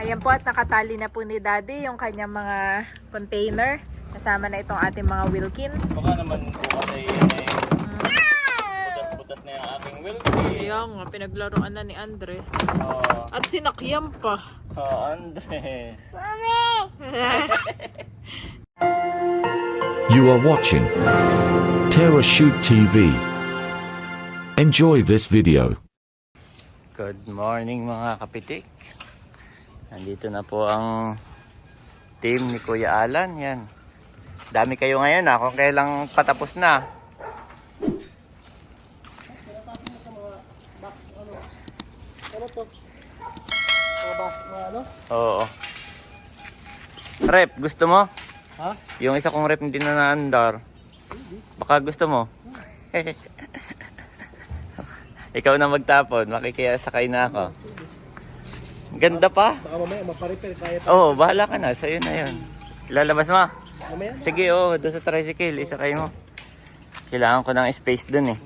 Ayan po at nakatali na po ni Daddy yung kanyang mga container. Kasama na itong ating mga Wilkins. Baka naman po kasi butas-butas na yung aking Wilkins. Kaya nga, pinaglaruan na ni Andres. At sinakyan pa. Andres. You are watching Terra Shoot TV. Enjoy this video. Good morning mga kapitik. Nandito na po ang team ni Kuya Alan. Yan. Dami kayo ngayon ha. Kung kailang patapos na. Oo. Rep, gusto mo? Ha? Yung isa kong rep hindi na naandar. Baka gusto mo? Ikaw na magtapon. Makikiyasakay na ako. Ganda pa. Baka mamaya maparepair kaya pa. Oo, bahala ka na. Sa'yo na yun. Lalabas mo? Mamaya. Sige, doon sa tricycle. Isakay mo. Kailangan ko ng space dun eh.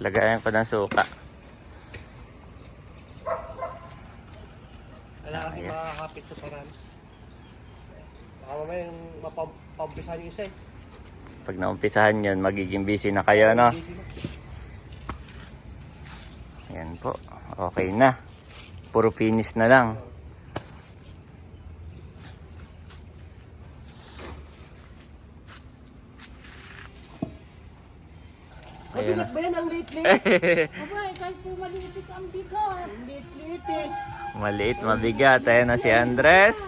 Lagayan ko ng suka. Wala kasi makakapit sa paraan. Baka mamaya yung mapampisahan yung isa eh. Pag naumpisahan yun, magiging busy na kayo, no? Yan po. Okay na. Puro finish na lang. Ayan na. Mabigat ba yan ang liit-liit? Abay, kahit po maliit ang bigat. Liit-liit eh. Maliit, mabigat. Ayan na si Andres.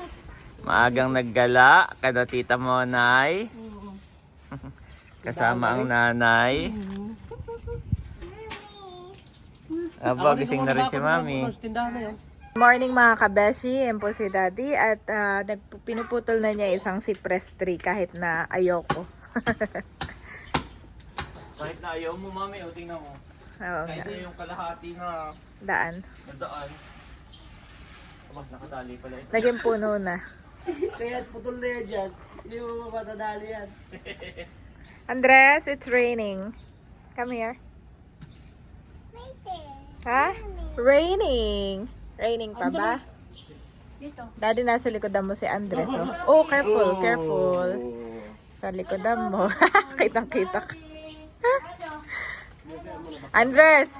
Maagang naggala. Kada tita mo, Nay. Kasama ang nanay. Aba, gising na rin si Mami. Tindahan na yun. Morning mga kabeshi, yan po si Daddy at pinuputol na niya isang cypress tree kahit na ayoko. Kahit na ayaw mo, Mami, o tingnan mo. Oo Kahit nga. na yung kalahati na Daan. nadaan. Aba, nakatali pala ito. Naging puno na. Kaya putol na yan dyan. Hindi mo matatadali yan. Andres, it's raining. Come here. Ha? Raining. Raining pa ba? Daddy, nasa likodan mo si Andres. Oh, careful, careful. Sa likodan mo. Kitang-kita. Andres!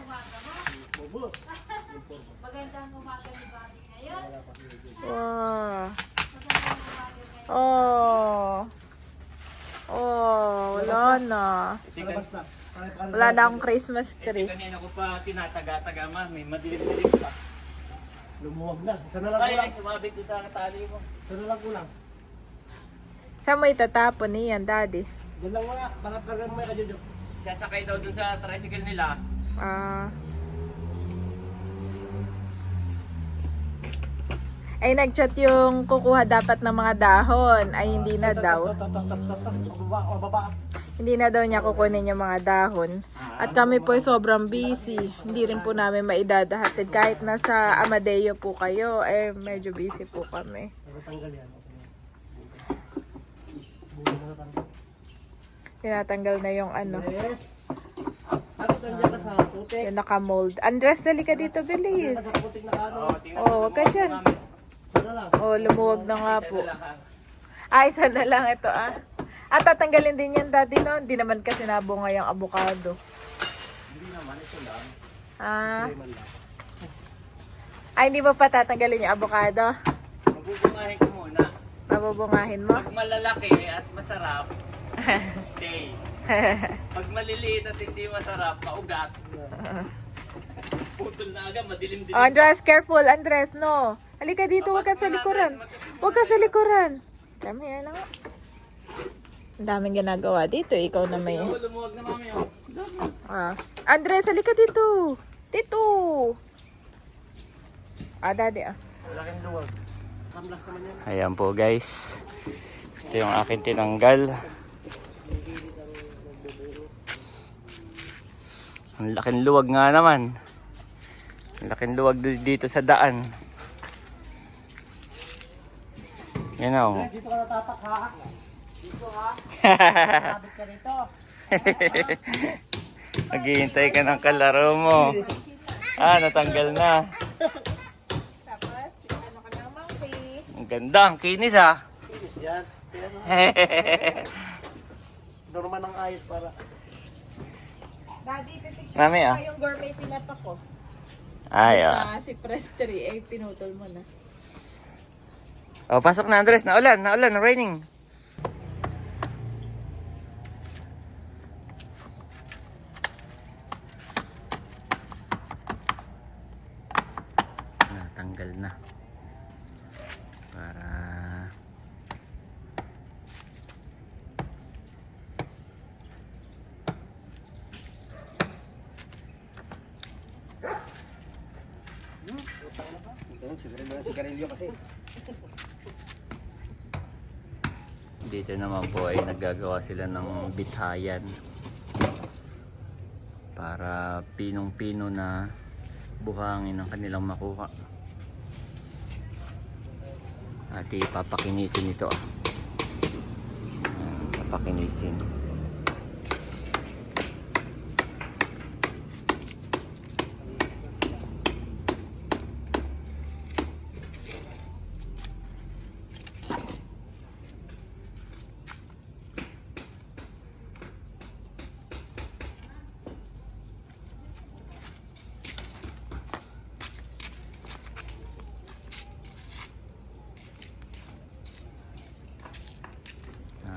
Wow. Oh. Oh, wala na. Palabas na. Wala na akong Christmas tree. Kanina ko pa tinataga-taga, Mami. Madilim-dilim pa. Lumuwag na. Isa na lang Ay, kulang. sumabit ko sa tali mo. Isa na lang kulang. Saan mo itatapon niyan, Daddy? Diyan lang wala. Parang mo ka dyan. Sasakay daw dun sa tricycle nila. Ay, nag-chat yung kukuha dapat ng mga dahon. Ay, hindi na daw. Mababa. Hindi na daw niya kukunin yung mga dahon. At kami po ay sobrang busy. Hindi rin po namin maidadahatid. Kahit nasa Amadeo po kayo, eh medyo busy po kami. Tanggal yan. Tinatanggal na yung ano, Yes. Tapos nandiyan ka sa putik. yung nakamold. Andres, dali ka dito, bilis. Sa putik na kano. Oh, wag ka dyan. Isa na lang. Oh, lumuwag na nga po. Ay, isa na lang ito ah. At tatanggalin din yan, Daddy, no? Hindi naman kasi nabunga yung avocado. Hindi naman, ito lang. Ah. Ay, hindi mo pa tatanggalin yung avocado? Mabubungahin ko muna. Mabubungahin mo? Pag malalaki at masarap, stay. Pag maliliit at hindi masarap, paugat. Putol na agad, madilim-dilim. Oh, Andres, careful, Andres, no. Halika dito, huwag ka sa likuran. Huwag ka sa likuran. Come here na nga. Ang daming ginagawa dito, ikaw na may... Lumuwag na, Mami. Ah. Andres, halika dito. Dito. Daddy, Laking luwag. Kamlas naman yan. Ayan po guys. Ito yung akin tinanggal. Ang laking luwag nga naman. Ang laking luwag dito sa daan. Yan o. Dito ka natatak ha. Dito ha. Sabit ka dito. Naghihintay ka ng kalaro mo. Natanggal na. Tapos, ano ka na, Monkey? Ganda, ang kinis ah. Yes, yan. Kaya na. Normal ng ayos para. Daddy, titikman Mami, ko ah. yung gourmet pinapa ko. Ay, Sa si Prestry, eh, pinutol mo na. Oh, pasok na Andres. Naulan, raining. Natanggal na. Para Sigarilyo kasi. dito naman po ay naggagawa sila ng bithayan para pinong-pino na buhangin ang kanilang makuha. At ipapakinisin ito. Papakinisin.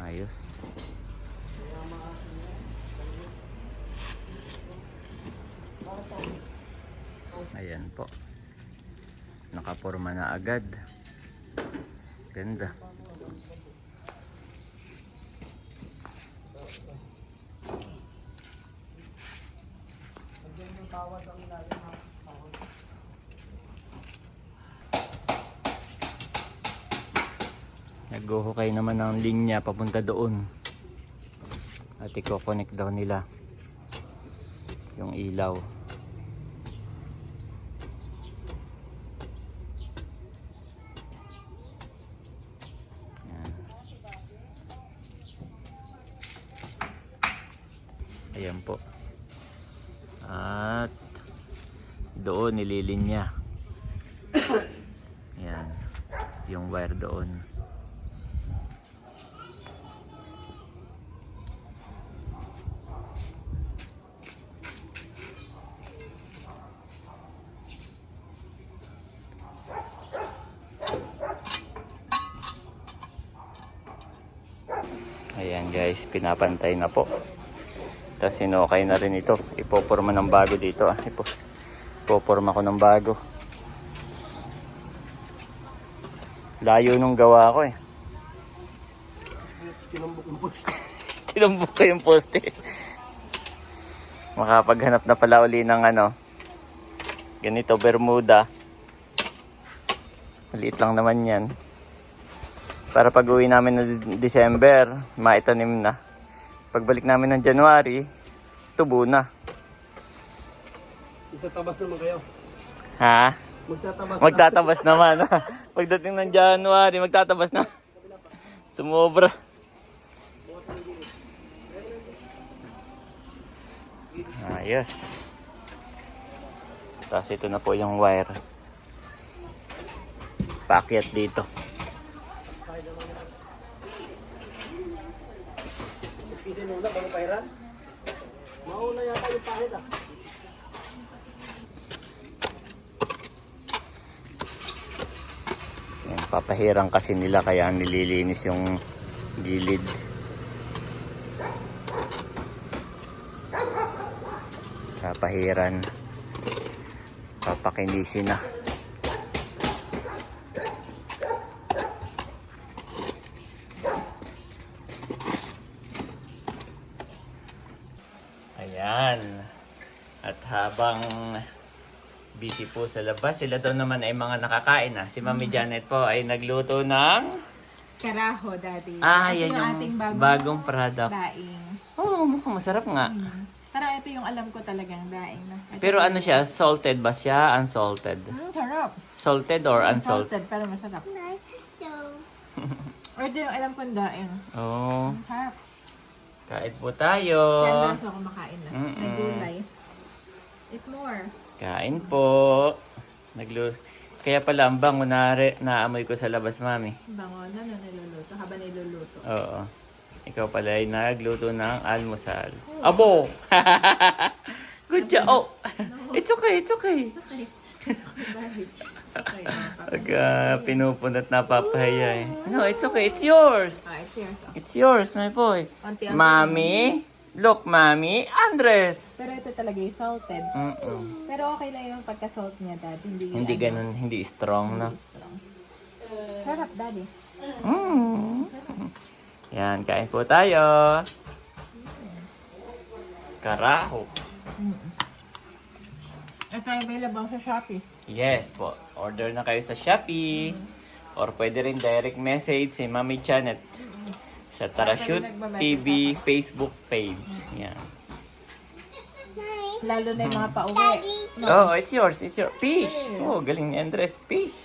Ayos. Ayan po. Nakaporma na agad. Ganda. Nag-hukay naman ng linya papunta doon. At i-connect daw nila yung ilaw. Yan. Ayan po. At doon nililinya. Yan. Yung wire doon. Ayan guys, pinapantay na po. Tapos sinukay na rin ito. Ipoporma ng bago dito. Ipoporma ko ng bago. Layo nung gawa ko eh. Tinumbok ng poste. Tinumbok ko yung poste. Makapaghanap na pala uli ng ganito, Bermuda. Maliit lang naman yan. Para pag uwi namin ng December, maitanim na. Pagbalik namin ng January, tubo na. Itatabas naman kayo. Ha? Magtatabas Magtatabas naman. Pagdating ng January, magtatabas na. Sumobra. Ayos. Tapos ito na po yung wire. Paakyat dito. Isin muna bago pahiran. Mauna yata yung pahit ah. Yan, papahirang kasi nila kaya nililinis yung gilid. Papahiran. Papakinisin na. Ayan. At habang busy po sa labas, sila daw naman ay mga nakakain na. Si Mami Janet po ay nagluto ng Karaho, Daddy. yan Ito yung ating bagong product. daing. Oh, mukhang masarap nga. Parang ito yung alam ko talagang daing. No? Ito Pero ano siya, salted ba siya? Unsalted? Sarap. Salted or unsalted? Salted, pero masarap. Or ito yung alam kong daing. Oh, Sarap. kain po tayo. Siya na ako kumakain na. Mm-mm. May gulay. Eat more. Kain po. Kaya pala ang bango naamoy ko sa labas, Mami. Bango na niluluto. Habang niluluto. Oo. Ikaw pala ay nagluto ng almusal. Abo! Good job! Oh! It's okay, it's okay. Pag pinupunat na papahiya eh. No, it's okay. It's yours. It's yours. It's yours, my boy. Unti-unti. Mami. Look, Mami. Andres. Pero ito talaga yung salted. Pero okay lang yung pagka-salt niya, Dad. Hindi ganun, hindi strong, no? Strong. Sarap, Daddy. Yan, kain po tayo. Karaho. Ito yung available sa Shopee. Yes po. Order na kayo sa Shopee. Or pwede rin direct message si Mami Janet sa Tarashoot TV Facebook page. Yan. Lalo na yung mga pauwi. Oh, it's yours. It's your fish. Oh, galing ni Andres. Fish.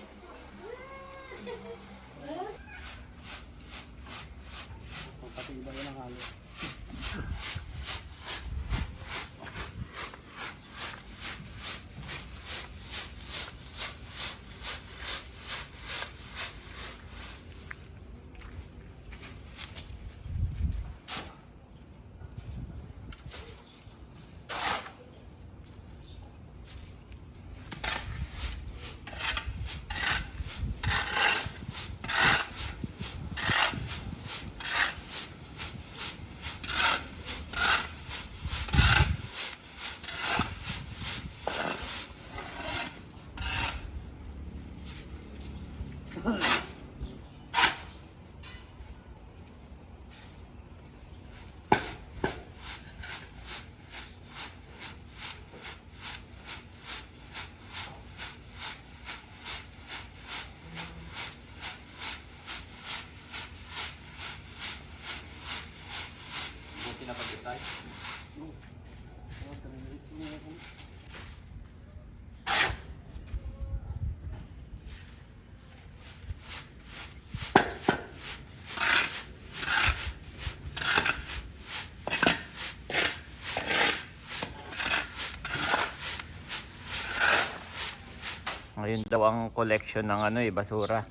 Ngayon daw ang collection ng basura.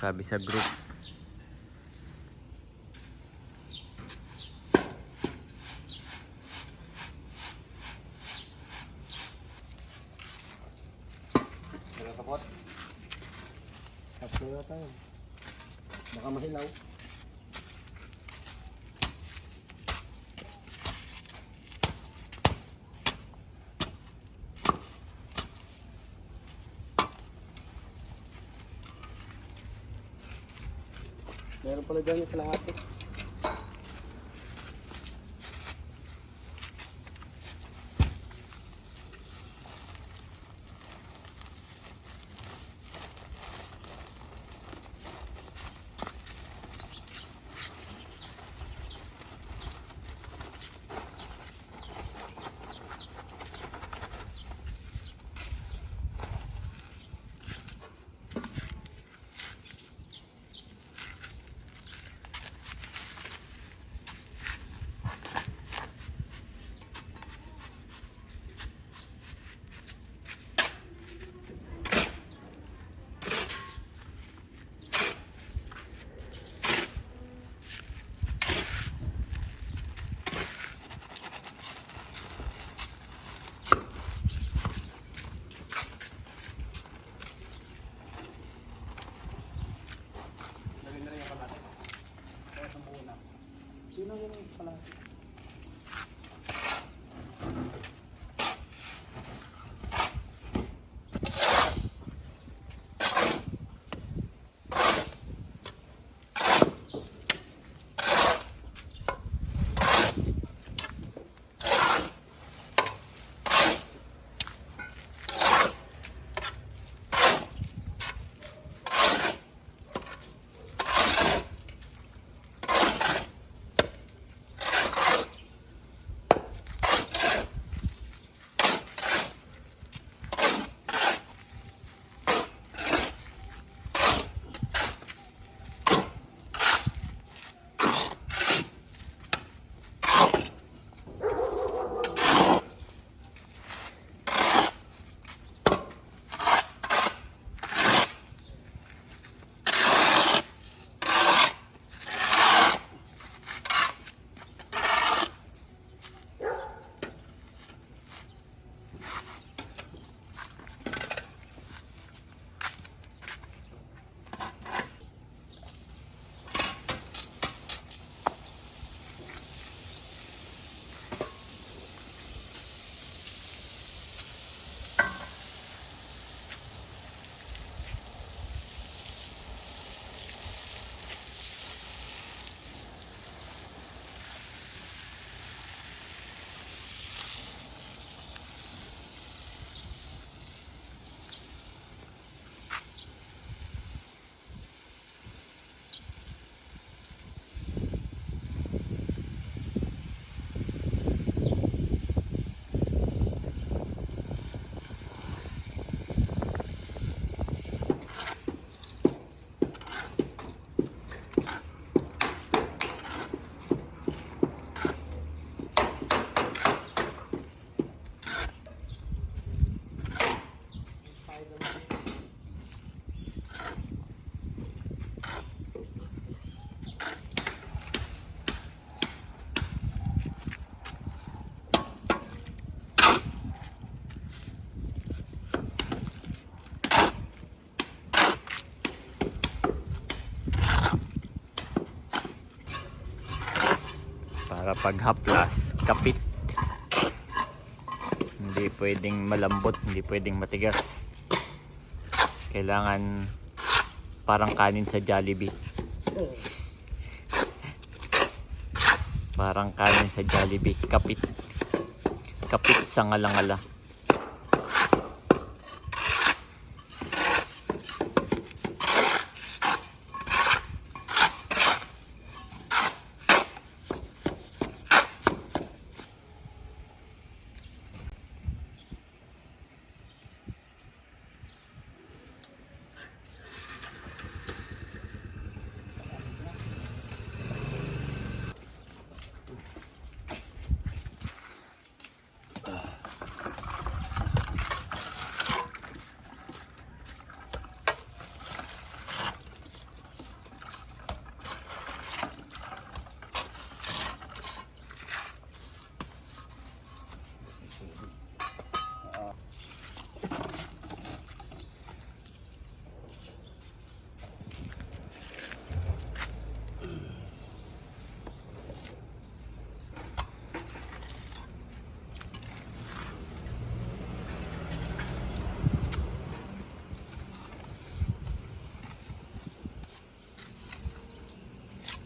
Sabi sa group. Kapot. Tapos na tayo. Baka mahilaw. Meron pala dyan yung kalahati. Sino yun pala? Para pag haplas, kapit. Hindi pwedeng malambot, hindi pwedeng matigas. Kailangan parang kanin sa Jollibee. Parang kanin sa Jollibee, kapit. Kapit sa ngalangala.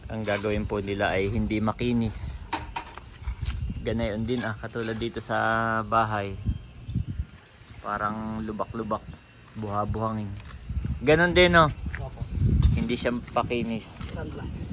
Ang gagawin po nila ay hindi makinis. Ganayon din katulad dito sa bahay. Parang lubak-lubak, buha-buhangin. Ganon din no. Opo. Hindi siya pakinis. Sandlas.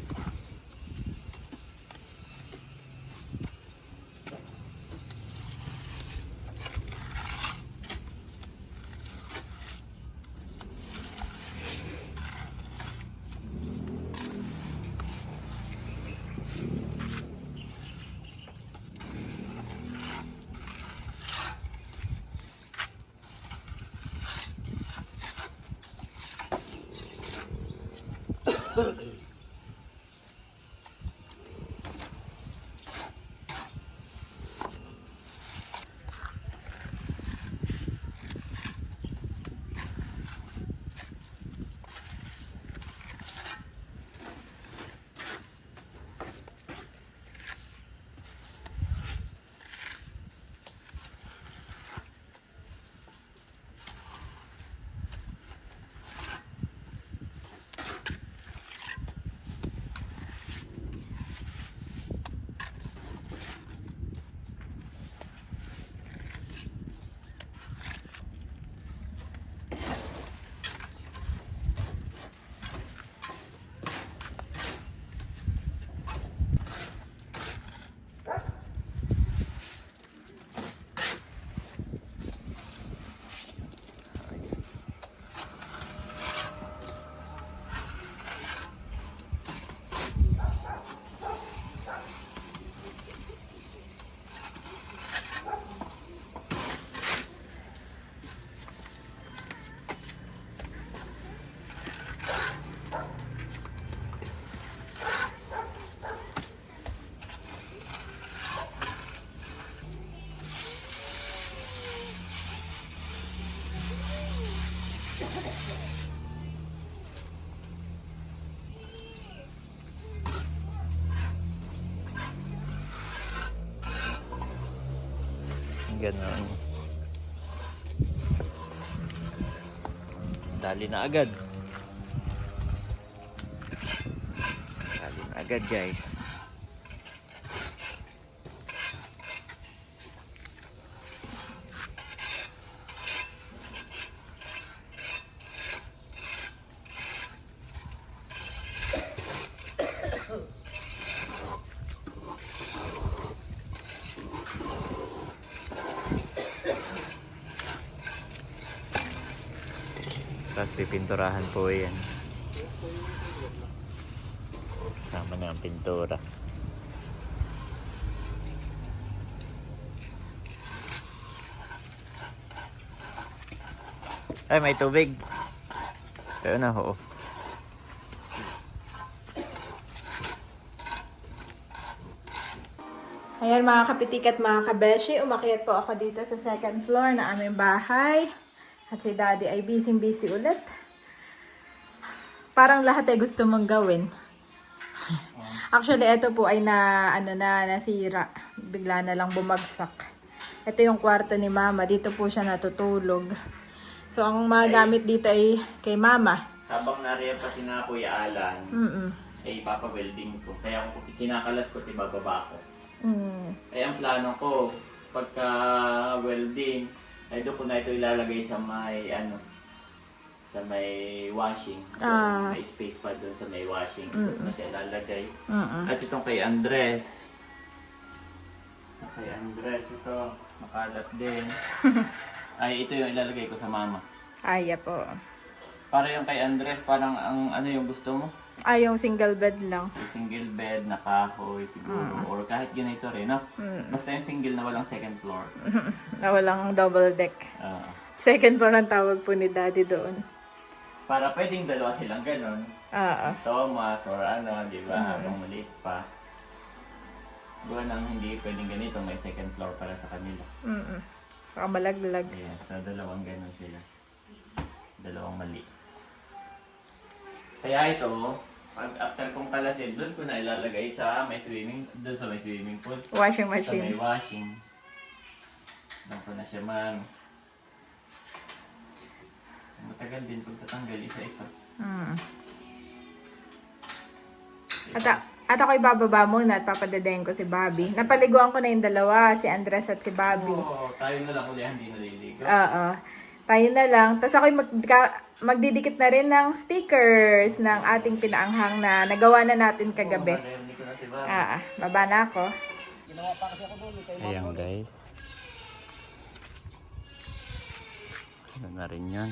Ganon. Dali na agad. Dali na agad guys. Tapos pipinturahan po yan. Kasama na ang pintura. Ay, may tubig. Tayo na, oo. Ayan mga kapitik at mga kabeshi, umakyat po ako dito sa second floor na aming bahay. At si Daddy ay busy ulit. Parang lahat ay gusto mong gawin. Actually, ito po ay nasira. Bigla na lang bumagsak. Ito yung kwarto ni Mama. Dito po siya natutulog. So, ang mga gamit dito ay kay Mama. Habang nariyan pa si na Kuya Alan, ay ipapawelding ko. Kaya kung kinakalas ko, ibababa ko. Kaya ang plano ko, pagka welding, ay doon ko na ito ilalagay sa may sa may washing. May space pa doon sa may washing. Doon na siya ilalagay. At itong kay Andres. Ito, makalat din. Ay, ito yung ilalagay ko sa Mama. Aya po. Para yung kay Andres, parang ano yung gusto mo? Yung single bed lang. Yung single bed na kahoy siguro. Or kahit ganito rin, no? Basta yung single na walang second floor. Na walang double deck. Second floor ang tawag po ni Daddy doon. Para pwedeng dalawa silang ganun. Thomas or di ba? Habang maliit pa. Gawa nang hindi pwedeng ganito, may second floor para sa kanila. Saka malaglag. Yes, so dalawang ganun sila. Dalawang mali. Kaya ito, pag after kong kalasin, doon ko na ilalagay sa may swimming pool. Washing Sa machine. may washing. Doon ko na siya matagal din pagtatanggal isa-isa. At ako ibababa muna at papadadayin ko si Bobby. Napaliguan ko na yung dalawa, si Andres at si Bobby. Tayo na lang uli, hindi naliligo. Tayo na lang. Tapos ako magdidikit na rin ng stickers ng ating pinaanghang na nagawa na natin kagabi. Hindi ko na si Bobby. Baba na ako. Ayan guys. Ano na rin yan.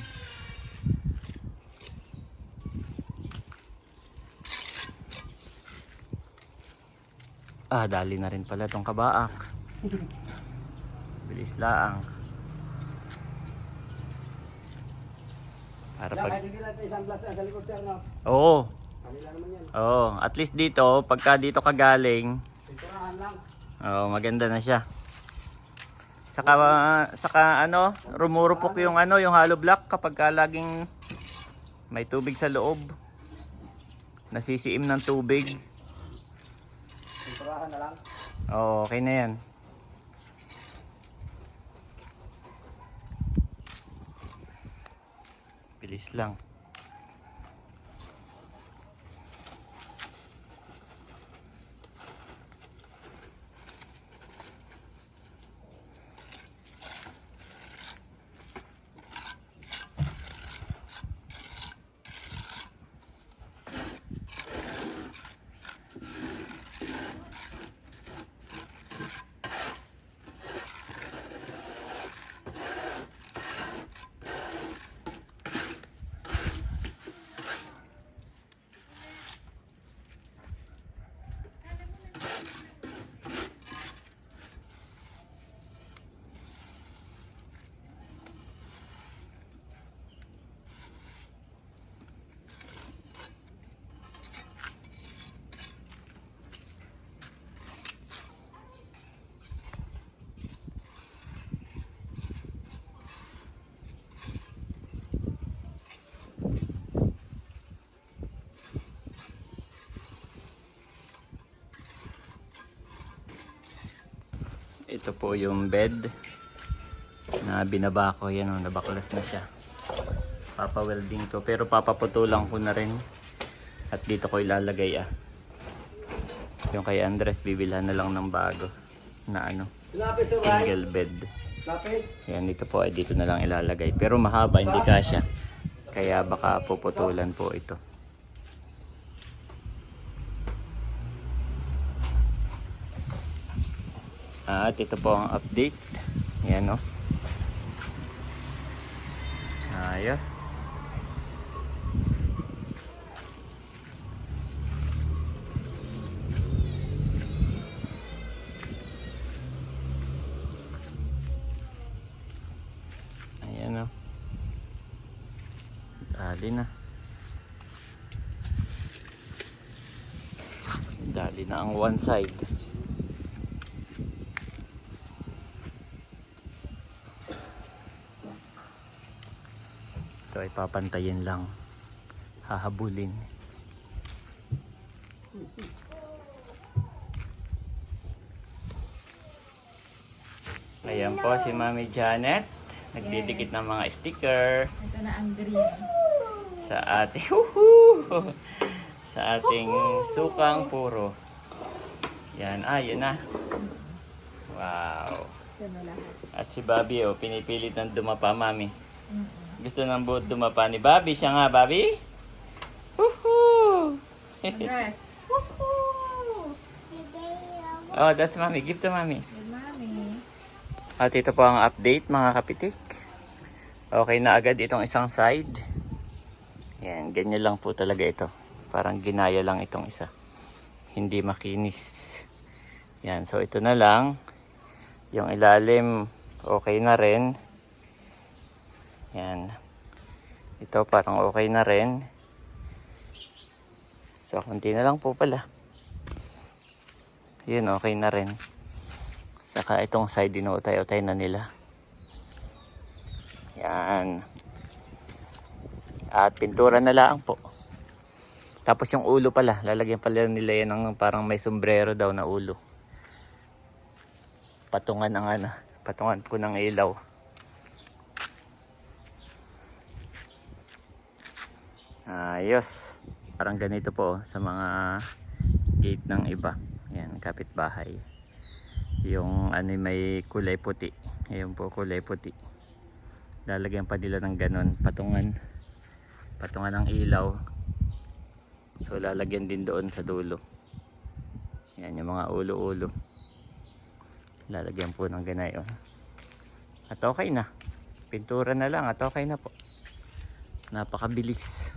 Dali na rin pala itong kabaak. Bilis laang. Para pag... Oo. Oo, at least dito, pagka dito ka galing, maganda na siya. Saka rumurupok yung yung hollow block kapag laging may tubig sa loob. Nasisiim ng tubig. Tinturahan na lang. Oo, okay na yan. Bilis lang. Ito po yung bed na binaba ko. Yan nabaklas na siya. Papa-welding ko. Pero papaputulan ko na rin. At dito ko ilalagay yung kay Andres, bibilhan na lang ng bago na single bed. Yan, dito po ay dito na lang ilalagay. Pero mahaba, hindi kasya. Kaya baka puputulan po ito. At ito po ang update. Yan ayos. Ayan dali na. Dali na ang one side. Ito ay papantayin lang, hahabulin. Ayan po si Mami Janet. Nagdidikit ng mga sticker Ito na ang green. sa ating sa ating sukang puro. Yan, yun na. Wow. Ito na lahat. At si Bobby, pinipilit ng dumapa, Mami. Gusto ng dumapa ni Bobby. Siya nga, Bobby. Woohoo! Andres. Woohoo! Oh, that's Mami. Give to Mami. Good mommy. At ito po ang update, mga kapitik. Okay na agad itong isang side. Yan, ganyan lang po talaga ito. Parang ginaya lang itong isa. Hindi makinis. Yan, so ito na lang. Yung ilalim, okay na rin. Yan. Ito parang okay na rin. So, konti na lang po pala. Yun, okay na rin. Saka itong side, dinuutay-utay na nila. Yan. At pintura na lang po. Tapos yung ulo pala, lalagyan pala nila yan ng parang may sombrero daw na ulo. Patungan ang patungan ko ng ilaw. Ayos. Parang ganito po sa mga gate ng iba. Yan, kapitbahay. Yung may kulay puti. Ayun po, kulay puti. Lalagyan pa nila ng ganun, patungan ng ilaw. So lalagyan din doon sa dulo. Yan yung mga ulo-ulo. Lalagyan po ng ganayon. At okay na. Pintura na lang at okay na po. Napakabilis.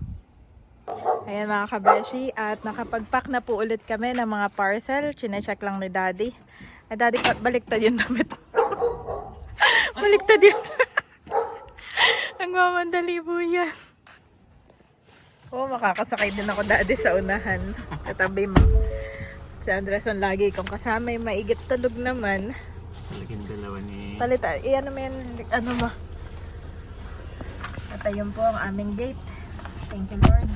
Ayan mga kabeshi, at nakapag-pack na po ulit kami ng mga parcel. Chinecheck lang ni Daddy. Ay Daddy, baliktad yung damit. Baliktad yun. Ang mamandali po yan. Makakasakay din ako Daddy sa unahan. Katabi mo. Si Andres ang lagi kong kasama. Maigit tulog naman. Lalagyan dalawa ni... Palit, iyan naman, mo. At ayun po ang aming gate. Thank you Lord.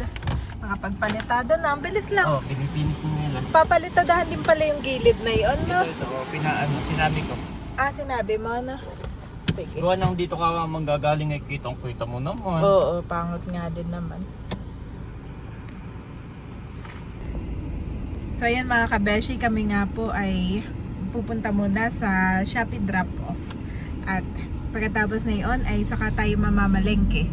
Nakapagpalitado na. Ang bilis lang. Pinipinis na nila. Papalitadahan din pala yung gilid na yun, no? Ito, sinabi ko. Sinabi mo na. Sige. Gawa nang dito ka manggagaling ay kitang-kita mo naman. Oo, pangot nga din naman. So ayan mga kabeshi, kami nga po ay pupunta muna sa Shopee drop-off. At pagkatapos na yun ay saka tayo mamamalengke.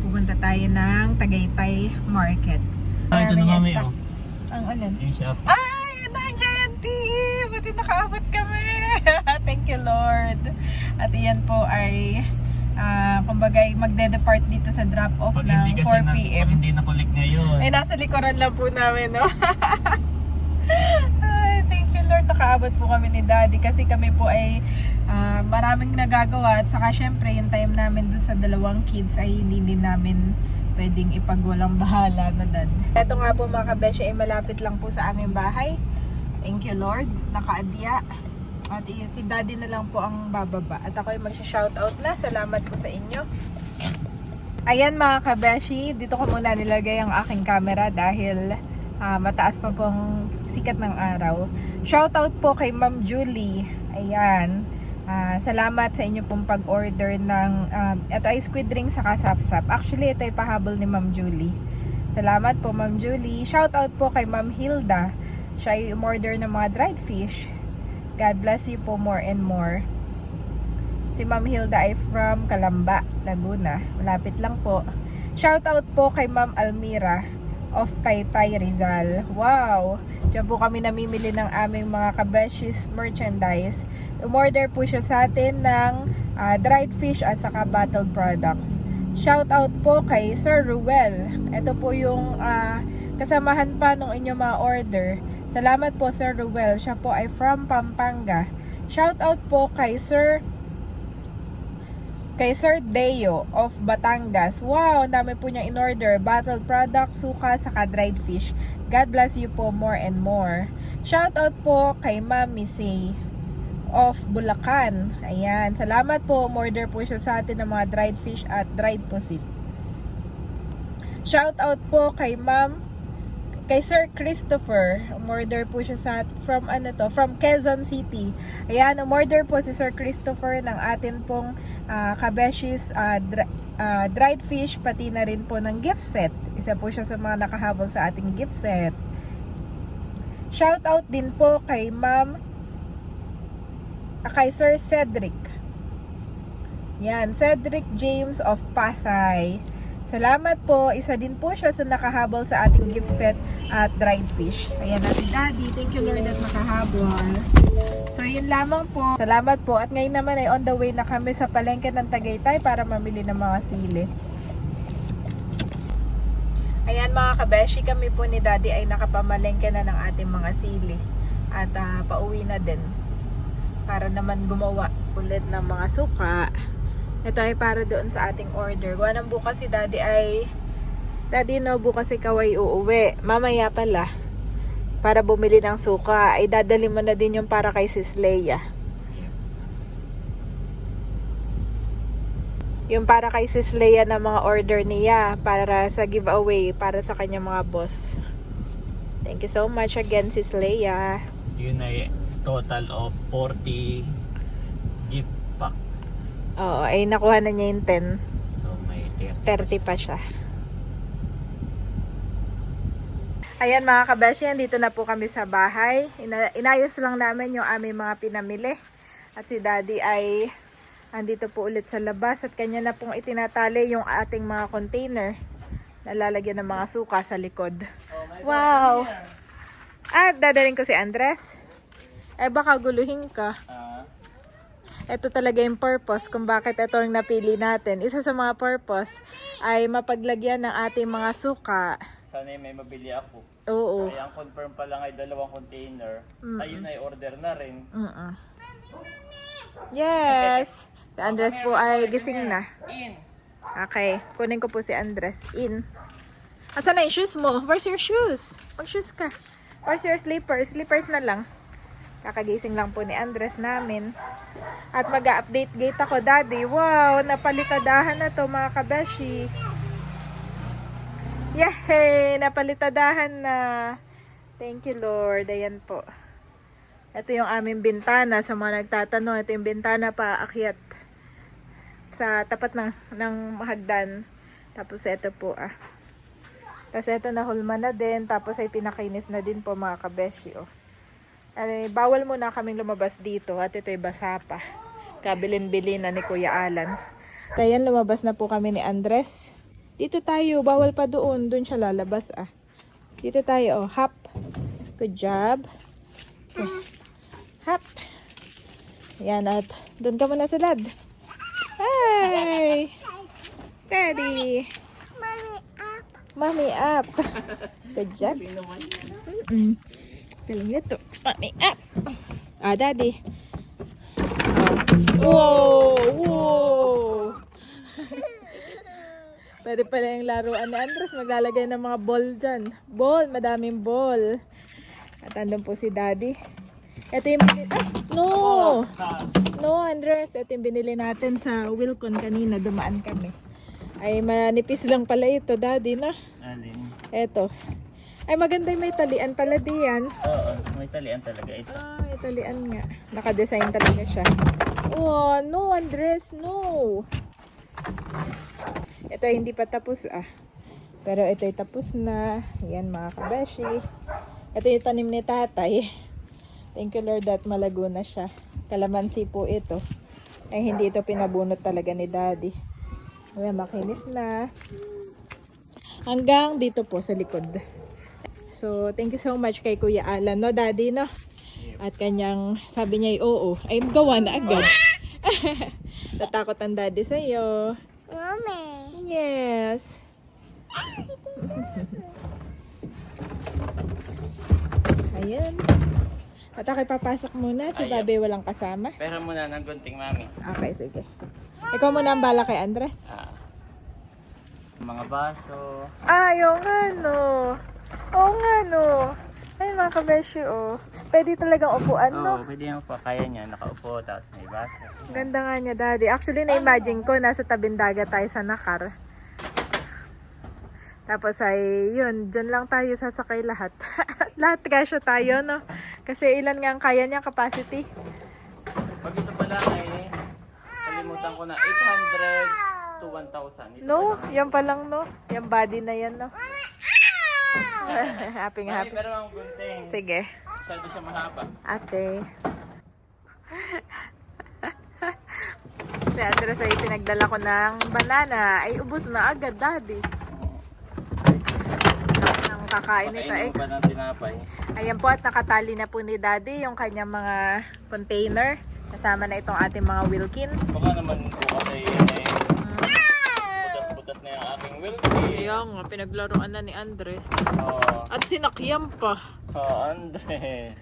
Pupunta tayo ng Tagaytay Market. Ito na Mami, Ang alin? Yung shop. Ay, ito ang Giantie! Buti nakaabot kami! Thank you Lord! At iyan po ay kumbaga magde-depart dito sa drop-off ng 4 p.m. Pag hindi na-collect ngayon. Ay, nasa likuran lang po namin, no? Ay, thank you Lord, nakaabot po kami ni Daddy kasi kami po ay maraming nagagawa at saka syempre yung time namin dun sa dalawang kids ay hindi din namin pwedeng ipagwalang bahala na dad. Ito nga po mga kabeshi ay malapit lang po sa aming bahay. Thank you Lord, nakaadya. At si Daddy na lang po ang bababa at ako ay magsha-shoutout na. Salamat po sa inyo. Ayan mga kabeshi, dito ko muna nilagay ang aking camera dahil mataas pa pong sikat ng araw. Shoutout po kay Ma'am Julie. Ayan. Salamat sa inyo pong pag-order ng ito ay squid ring sa kasapsap. Actually, ito ay pahabol ni Ma'am Julie. Salamat po Ma'am Julie. Shoutout po kay Ma'am Hilda. Siya ay umorder ng mga dried fish. God bless you po more and more. Si Ma'am Hilda ay from Calamba, Laguna. Malapit lang po. Shoutout po kay Ma'am Almira of Taytay Rizal. Wow! Diyan po kami namimili ng aming mga kabeshis merchandise. Umorder po siya sa atin ng dried fish at saka bottled products. Shoutout po kay Sir Ruel. Ito po yung kasamahan pa ng inyong mga order. Salamat po Sir Ruel. Siya po ay from Pampanga. Shoutout po kay Sir Deo of Batangas. Wow, ang dami po niyang in-order. Bottled product, suka, saka dried fish. God bless you po more and more. Shoutout po kay Ma'am Misay of Bulacan. Ayan, salamat po. Umorder po siya sa atin ng mga dried fish at dried pusit. Shoutout po kay Ma'am kay Sir Christopher. Umorder po siya from Quezon City. Ayan, umorder po si Sir Christopher ng atin pong kabeshis, dried fish, pati na rin po ng gift set. Isa po siya sa mga nakahabol sa ating gift set. Shout out din po kay kay Sir Cedric. Yan, Cedric James of Pasay. Salamat po. Isa din po siya sa nakahabol sa ating gift set at dried fish. Ayan na si Daddy. Thank you Lord at nakahabol. So yun lamang po. Salamat po. At ngayon naman ay on the way na kami sa palengke ng Tagaytay para mamili ng mga sili. Ayan mga kabeshi, kami po ni Daddy ay nakapamalengke na ng ating mga sili. At pauwi na din. Para naman gumawa ulit ng mga suka. Ito ay para doon sa ating order. Gawa ng bukas si Daddy bukas ikaw ay uuwi. Mamaya pala. Para bumili ng suka. Ay dadali mo na din yung para kay Sis Leia. Yung para kay Sis Leia na mga order niya. Para sa giveaway. Para sa kanya mga boss. Thank you so much again Sis Leia. Yun ay total of 40 gift pack. Oo, ay nakuha na niya yung 10. So may 30 pa siya. Ayan mga kabeshi, dito na po kami sa bahay. Inayos lang namin yung aming mga pinamili. At si Daddy ay andito po ulit sa labas. At kanya na pong itinatali yung ating mga container. Nalalagyan ng mga suka sa likod. Wow! At dadaling ko si Andres. Eh baka guluhin ka. Ito talaga yung purpose kung bakit ito yung napili natin. Isa sa mga purpose ay mapaglagyan ng ating mga suka. Sana may mabili ako. Oo. Kaya ang confirm pa lang ay 2 container. Ayun ay order na rin. Yes! Si Andres po ay gising na. In. Okay, kunin ko po si Andres. In. Asan na yung shoes mo? Where's your shoes? Mag-shoes ka. Where's your slippers? Slippers na lang. Kakagising lang po ni Andres namin. At mag-update gate ako, Daddy. Wow, napalitadahan na to mga kabeshi. Yay! Napalitadahan na. Thank you, Lord. Ayan po. Ito yung aming bintana. Sa mga nagtatanong, ito yung bintana pa akyat sa tapat ng hagdan. Tapos ito po Tapos ito nahulma na din. Tapos ay pinakinis na din po mga kabeshi. Ay, bawal muna kaming lumabas dito at ito'y basa pa. Kabilin-bilin na ni Kuya Alan. Ayan, lumabas na po kami ni Andres. Dito tayo, bawal pa doon. Doon siya lalabas Dito tayo, hop. Good job. Okay. Hop. Ayan, at doon ka muna sa lad. Hi! Daddy! Mommy up! Good job. Galing nito. Mommy up! Daddy. Wow! Wow! Pwede pala yung laruan ni Andres. Maglalagay ng mga ball dyan. Ball! Madaming ball. At andun po si Daddy. Ito yung binili... Ay! No! No, Andres. Ito yung binili natin sa Wilcon kanina. Dumaan kami. Ay, manipis lang pala ito, Daddy, na? Alin? Ito. Ay, maganda yung may talian pala diyan. Oo, may talian talaga ito. May talian nga. Naka-design talaga siya. Oh, no, Andres, no. Ito ay hindi pa tapos Pero ito ay tapos na. Ayan mga kabeshi. Ito yung tanim ni tatay. Thank you Lord that malago na siya. Kalamansi po ito. Ay hindi ito pinabunot talaga ni Daddy. Ayan, makinis na. Hanggang dito po sa likod. So, thank you so much kay Kuya Alan, no, Daddy, no? At kanyang, sabi niya, oo, ay gawa na agad. Natakot ang Daddy sa'yo. Mommy. Yes. Ayan. At ako'y papasok muna. Si Babe walang kasama. Pero muna ng gunting, Mami. Okay, sige. Ikaw muna ang bala kay Andres. Mga baso. Yung ano. Oo nga, no. Ay, mga kabeshi, Pwede talagang upuan, no? Oo, pwede yung pa. Kaya niya, nakaupo, tapos may baso. Ganda nga niya, Daddy. Actually, na-imagine ko, nasa tabing dagat tayo sa Nakar. Tapos ay, yun, dyan lang tayo sasakay lahat. Lahat kasya tayo, no? Kasi ilan nga ang kaya niya capacity? Pag ito pala ay, kalimutan ko na, 800 to 1,000. Ito No, pala. yan pa lang, no? Yung body na yan, no? Happy nga, Mami, happy. pero ang gunting. Sige, Masyado siya mahaba. ate. Si Andres ay pinagdala ko ng banana. Ay, ubos na agad, daddy. Ang kakain nito Pakainin eh. mo pa ng tinapay. Ayan po at nakatali na po ni daddy yung kanyang mga container. Kasama na itong ating mga Wilkins. Baka naman bukas ay butas-butas na yung aking Wilkie. Kaya nga, pinaglaruan na ni Andres. Oh, At sinakyan pa. Andres.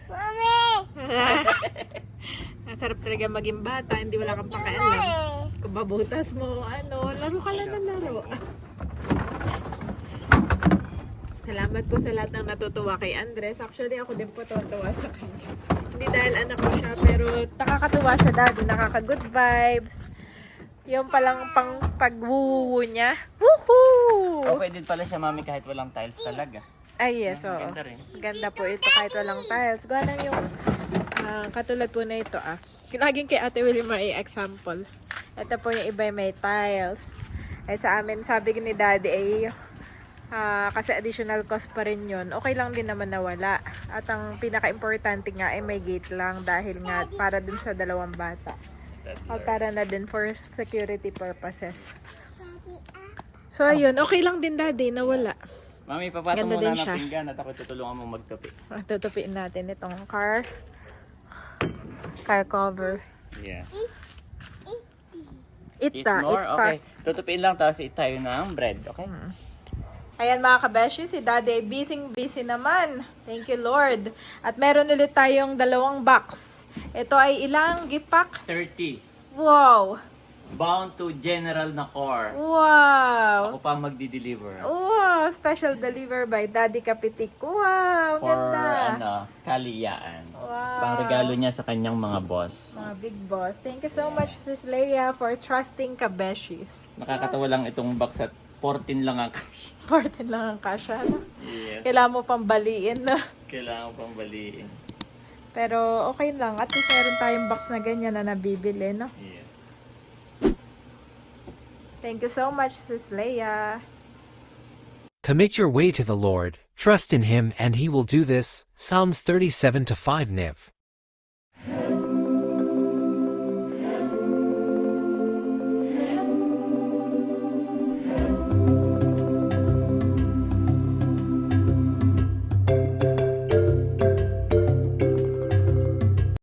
Ang sarap talaga maging bata, hindi wala kang pakialam. Kung babutas mo, ano, laro ka lang ng laro. Salamat po sa lahat ng natutuwa kay Andres. Actually, ako din po tuwa sa kanya. Hindi dahil anak ko siya, pero nakakatuwa siya daddy, nakaka-good vibes. Yung palang pang pag-woo niya. Woohoo! Okay din pala siya, mami, kahit walang tiles talaga. Ay, yes, oo. Ganda rin. Ganda po ito kahit walang tiles. Gawa lang yung katulad po na ito Laging kay Ate Willie may example. Ito po yung iba may tiles. At sa amin, sabi ni Daddy ay kasi additional cost pa rin yun. Okay lang din naman na wala. At ang pinaka-importante nga ay may gate lang dahil nga para dun sa dalawang bata. At para na din for security purposes. So ayun, okay lang din Daddy na wala. Mami, papatong Ganda muna din ng siya. pinggan at ako tutulungan mo magtupi. Tutupiin natin itong car cover. Yes. Eat Eat more? pa. Okay. Tutupiin lang tapos eat tayo ng bread. Okay? Ayan mga kabeshi, si Daddy busy naman. Thank you Lord. At meron ulit tayong 2 box. Ito ay ilang gift pack? 30. Wow! Bound to General Nacor. Wow! Ako pa magdi-deliver. Wow! Special deliver by Daddy Kapitik. Wow! For Ganda! kaliyaan. Wow! Pang regalo niya sa kanyang mga boss. Mga big boss. Thank you so much Sis Leia for trusting kabeshis. Nakakatawa lang itong box at 14 lang ang cash. 14 lang ang kasha. No? Yes. Kailangan mo pang baliin. No? Kailangan pang baliin. Pero okay lang. At least meron tayong box na ganyan na nabibili. No? Yes. Thank you so much, Sis Leia. Commit your way to the Lord, trust in Him, and He will do this. Psalms 37-5 Niv.